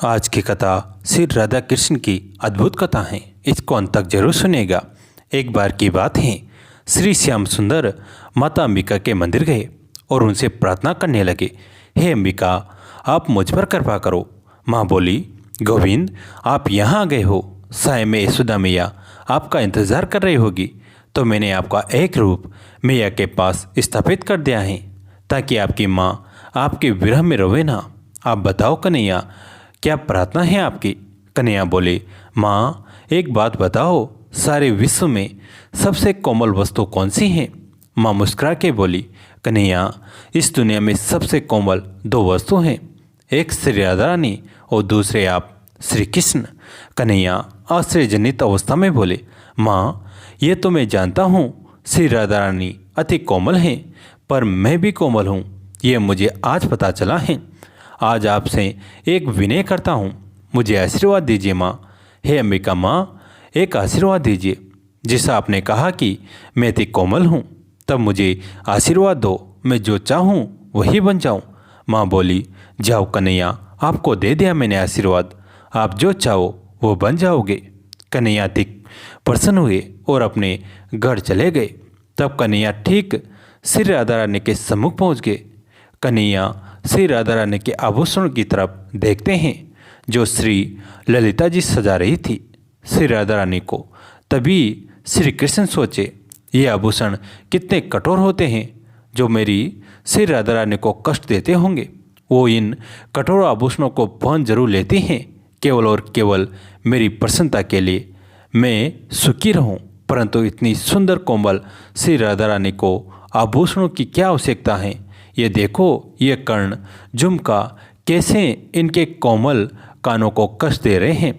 आज की कथा श्री राधा कृष्ण की अद्भुत कथा है। इसको अंत तक जरूर सुनिएगा। एक बार की बात है, श्री श्याम सुंदर माता अंबिका के मंदिर गए और उनसे प्रार्थना करने लगे, हे अंबिका, आप मुझ पर कृपा करो। माँ बोली, गोविंद, आप यहाँ आ गए हो, साय में यशोदा मैया आपका इंतज़ार कर रही होगी, तो मैंने आपका एक रूप मैया के पास स्थापित कर दिया है ताकि आपकी माँ आपके विरह में रोवे ना। आप बताओ कन्हैया, क्या प्रार्थना है आपकी? कन्हैया बोले, माँ एक बात बताओ, सारे विश्व में सबसे कोमल वस्तु कौन सी है? माँ मुस्कुरा के बोली, कन्हैया, इस दुनिया में सबसे कोमल दो वस्तु हैं, एक श्री राधा रानी और दूसरे आप श्री कृष्ण। कन्हैया आश्चर्यजनित अवस्था में बोले, माँ ये तो मैं जानता हूँ, श्री राधा रानी अति कोमल हैं, पर मैं भी कोमल हूँ, ये मुझे आज पता चला है। आज आपसे एक विनय करता हूँ, मुझे आशीर्वाद दीजिए माँ। हे अंबिका माँ, एक आशीर्वाद दीजिए। जैसा आपने कहा कि मैं अति कोमल हूँ, तब मुझे आशीर्वाद दो, मैं जो चाहूँ वही बन जाऊँ। माँ बोली, जाओ कन्हैया, आपको दे दिया मैंने आशीर्वाद, आप जो चाहो वो बन जाओगे। कन्हैया अति प्रसन्न हुए और अपने घर चले गए। तब कन्हैया ठीक श्री राधा रानी के सम्मुख पहुँच गए। कन्हैया श्री राधा रानी के आभूषण की तरफ देखते हैं जो श्री ललिता जी सजा रही थी श्री राधा रानी को। तभी श्री कृष्ण सोचे, ये आभूषण कितने कठोर होते हैं, जो मेरी श्री राधा रानी को कष्ट देते होंगे। वो इन कठोर आभूषणों को पहन जरूर लेती हैं, केवल और केवल मेरी प्रसन्नता के लिए, मैं सुखी रहूं। परंतु इतनी सुंदर कोमल श्री राधा रानी को आभूषणों की क्या आवश्यकता है? ये देखो, ये कर्ण झुमका कैसे इनके कोमल कानों को कष्ट दे रहे हैं।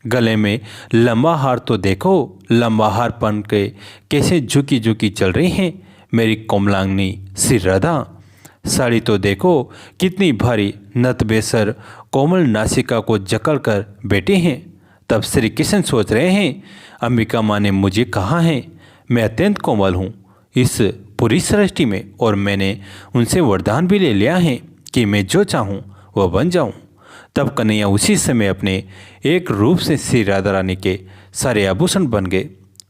गले में लंबा हार तो देखो, लंबा हार पहन के कैसे झुकी झुकी चल रही हैं मेरी कोमलांगनी श्री राधा। साड़ी तो देखो कितनी भारी, नत बेसर कोमल नासिका को जकड़ कर बैठी हैं। तब श्री कृष्ण सोच रहे हैं, अंबिका माँ ने मुझे कहा है मैं अत्यंत कोमल हूँ इस पूरी सृष्टि में, और मैंने उनसे वरदान भी ले लिया है कि मैं जो चाहूँ वह बन जाऊँ। तब कन्हैया उसी समय अपने एक रूप से श्री राधा रानी के सारे आभूषण बन गए।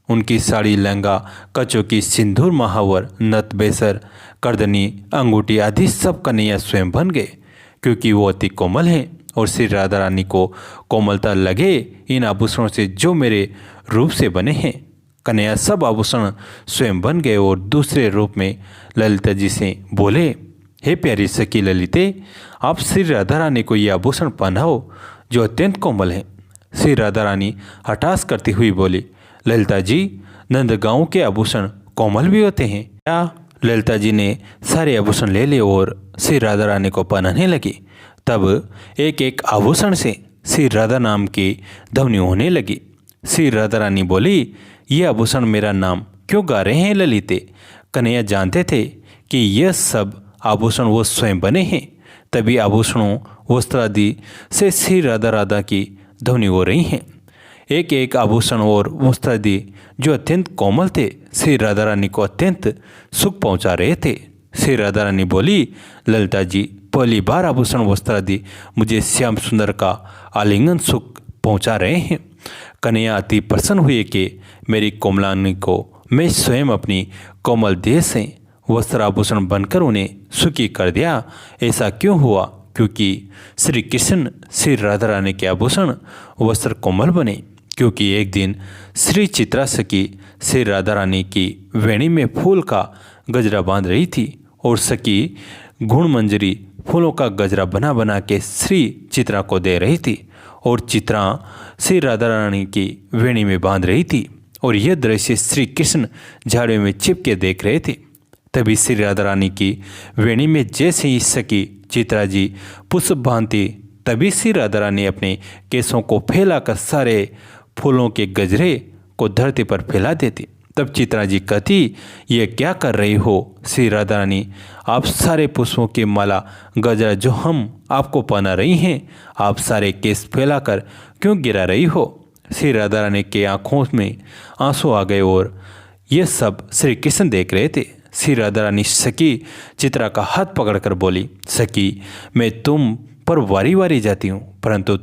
उनकी साड़ी, लहंगा, कचौकी, सिंदूर, महावर, नथ, बेसर, करदनी, अंगूठी आदि सब कन्हैया स्वयं बन गए, क्योंकि वो अति कोमल हैं और श्री राधा रानी को कोमलता लगे इन आभूषणों से जो मेरे रूप से बने हैं। कन्हैया सब आभूषण स्वयं बन गए और दूसरे रूप में ललिता जी से बोले, हे प्यारी सखी ललिते, आप श्री राधा रानी को ये आभूषण पहनाओ जो अत्यंत कोमल है। श्री राधा रानी हठास करती हुई बोली, ललिता जी, नंदगांव के आभूषण कोमल भी होते हैं क्या? ललिता जी ने सारे आभूषण ले लिए और श्री राधा रानी को पहनाने लगी। तब एक एक आभूषण से श्री राधा नाम की ध्वनि होने लगी। श्री राधा रानी बोली, ये आभूषण मेरा नाम क्यों गा रहे हैं ललिते? कन्हैया जानते थे कि यह सब आभूषण वो स्वयं बने हैं, तभी आभूषणों, वस्त्रादि से श्री राधा राधा की ध्वनि हो रही हैं। एक एक आभूषण और वस्त्रादि जो अत्यंत कोमल थे, श्री राधा रानी को अत्यंत सुख पहुंचा रहे थे। श्री राधा रानी बोली, ललिता जी, पहली बार आभूषण वस्त्रादि मुझे श्याम सुंदर का आलिंगन सुख पहुंचा रहे हैं। कन्हैया अति प्रसन्न हुए कि मेरी कोमलांगी को मैं स्वयं अपनी कोमल देह से वस्त्र आभूषण बनकर उन्हें सुखी कर दिया। ऐसा क्यों हुआ? क्योंकि श्री कृष्ण श्री राधा रानी के आभूषण वस्त्र कोमल बने। क्योंकि एक दिन श्री चित्रा सखी श्री राधा रानी की वेणी में फूल का गजरा बांध रही थी और सखी गुणमंजरी फूलों का गजरा बना बना के श्री चित्रा को दे रही थी और चित्रा श्री राधा रानी की वेणी में बांध रही थी और यह दृश्य श्री कृष्ण झाड़ियों में छिपके देख रहे थे। तभी श्री राधा रानी की वेणी में जैसे ही सखी चित्रा जी पुष्प बांधती, तभी श्री राधा रानी अपने केसों को फैलाकर सारे फूलों के गजरे को धरती पर फैला देती। तब चित्रा जी कहती, ये क्या कर रही हो श्री राधा रानी? आप सारे पुष्पों की माला गजरा जो हम आपको पहना रही हैं, आप सारे केस फैलाकर क्यों गिरा रही हो? श्री राधा रानी के आँखों में आंसू आ गए और ये सब श्री कृष्ण देख रहे थे। श्री राधा रानी सखी चित्रा का हाथ पकड़कर बोली, सखी, मैं तुम पर वारी वारी जाती हूँ, परंतु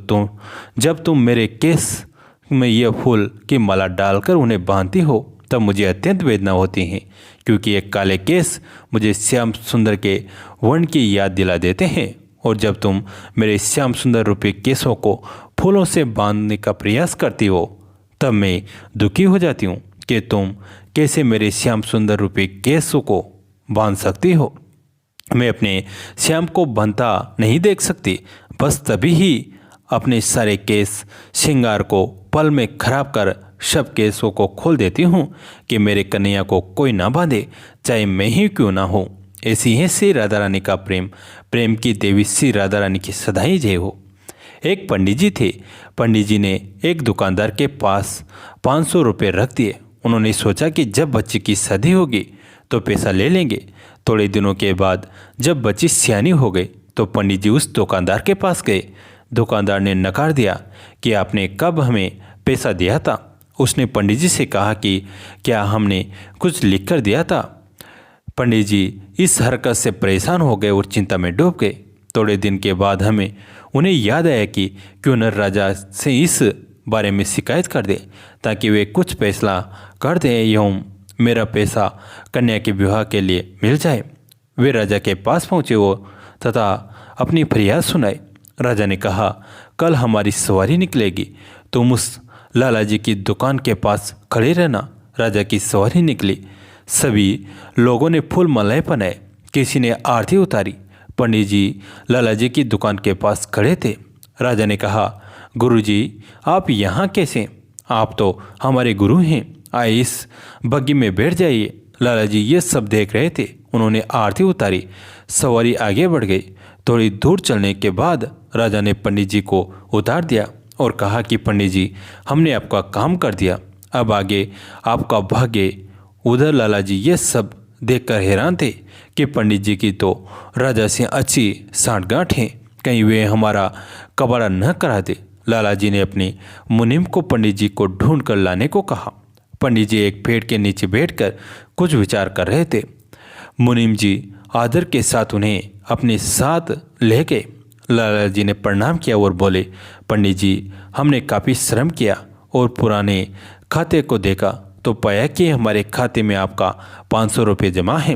जब तुम मेरे केस में यह फूल की माला डालकर उन्हें बांधती हो तब मुझे अत्यंत वेदना होती है, क्योंकि ये काले केस मुझे श्याम सुंदर के वर्ण की याद दिला देते हैं। और जब तुम मेरे श्याम सुंदर रूपी केसों को फूलों से बांधने का प्रयास करती हो तब मैं दुखी हो जाती हूँ कि तुम कैसे मेरे श्याम सुंदर रूपी केसों को बांध सकती हो। मैं अपने श्याम को बनता नहीं देख सकती, बस तभी ही अपने सारे केस श्रृंगार को पल में खराब कर सब केसों को खोल देती हूँ कि मेरे कन्हैया को कोई ना बांधे, चाहे मैं ही क्यों ना हो। ऐसी है श्री राधा रानी का प्रेम, प्रेम की देवी श्री राधा रानी की सदाई जय हो। एक पंडित जी थे। पंडित जी ने एक दुकानदार के पास 500 रुपये रख दिए। उन्होंने सोचा कि जब बच्ची की शादी होगी तो पैसा ले लेंगे। थोड़े दिनों के बाद जब बच्ची सियानी हो गई तो पंडित जी उस दुकानदार के पास गए। दुकानदार ने नकार दिया कि आपने कब हमें पैसा दिया था। उसने पंडित जी से कहा कि क्या हमने कुछ लिख कर दिया था। पंडित जी इस हरकत से परेशान हो गए और चिंता में डूब गए। थोड़े दिन के बाद उन्हें याद आया कि क्यों न राजा से इस बारे में शिकायत कर दे ताकि वे कुछ फैसला कर दें एवं मेरा पैसा कन्या के विवाह के लिए मिल जाए। वे राजा के पास पहुँचे तथा अपनी फरियाद सुनाई। राजा ने कहा, कल हमारी सवारी निकलेगी, तुम उस लाला जी की दुकान के पास खड़े रहना। राजा की सवारी निकली। सभी लोगों ने फूल मालाएं पहनाए, किसी ने आरती उतारी। पंडित जी लाला जी की दुकान के पास खड़े थे। राजा ने कहा, गुरुजी आप यहाँ कैसे? आप तो हमारे गुरु हैं, आए इस बग्गी में बैठ जाइए। लाला जी ये सब देख रहे थे। उन्होंने आरती उतारी। सवारी आगे बढ़ गई। थोड़ी दूर चलने के बाद राजा ने पंडित जी को उतार दिया और कहा कि पंडित जी हमने आपका काम कर दिया, अब आगे आपका भाग्य। उधर लाला जी ये सब देखकर हैरान थे कि पंडित जी की तो राजा से अच्छी सांठगांठ है, कहीं वे हमारा कबाड़ा न करा दे। लाला जी ने अपने मुनीम को पंडित जी को ढूंढ कर लाने को कहा। पंडित जी एक पेड़ के नीचे बैठकर कुछ विचार कर रहे थे। मुनीम जी आदर के साथ उन्हें अपने साथ ले गए। लाला जी ने प्रणाम किया और बोले, पंडित जी हमने काफ़ी श्रम किया और पुराने खाते को देखा तो पाया कि हमारे खाते में आपका 500 रुपये जमा है।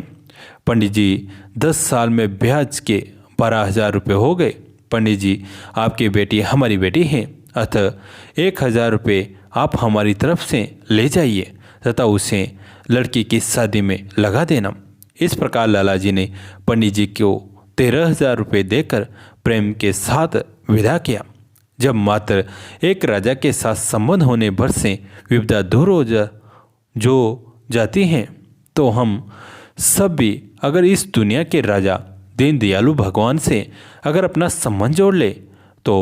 पंडित जी 10 साल में ब्याज के 12,000 रुपये हो गए। पंडित जी आपकी बेटी हमारी बेटी है, अतः 1,000 रुपये आप हमारी तरफ से ले जाइए तथा उसे लड़की की शादी में लगा देना। इस प्रकार लाला जी ने पंडित जी को 13,000 रुपये देकर प्रेम के साथ विदा किया। जब मात्र एक राजा के साथ संबंध होने भर से विपदा दूर हो जाती हैं तो हम सब भी अगर इस दुनिया के राजा दीन दयालु भगवान से अगर अपना संबंध जोड़ ले तो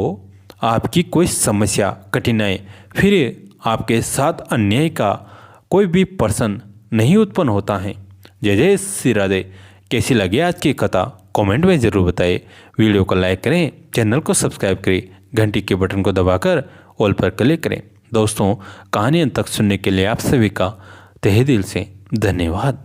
आपकी कोई समस्या कठिनाई फिर आपके साथ अन्याय का कोई भी प्रश्न नहीं उत्पन्न होता है। जय जय श्री राधे। कैसी लगी आज की कथा कमेंट में ज़रूर बताएं। वीडियो को लाइक करें, चैनल को सब्सक्राइब करें, घंटी के बटन को दबाकर ऑल पर क्लिक करें। दोस्तों कहानी अंत तक सुनने के लिए आप सभी का तहे दिल से धन्यवाद।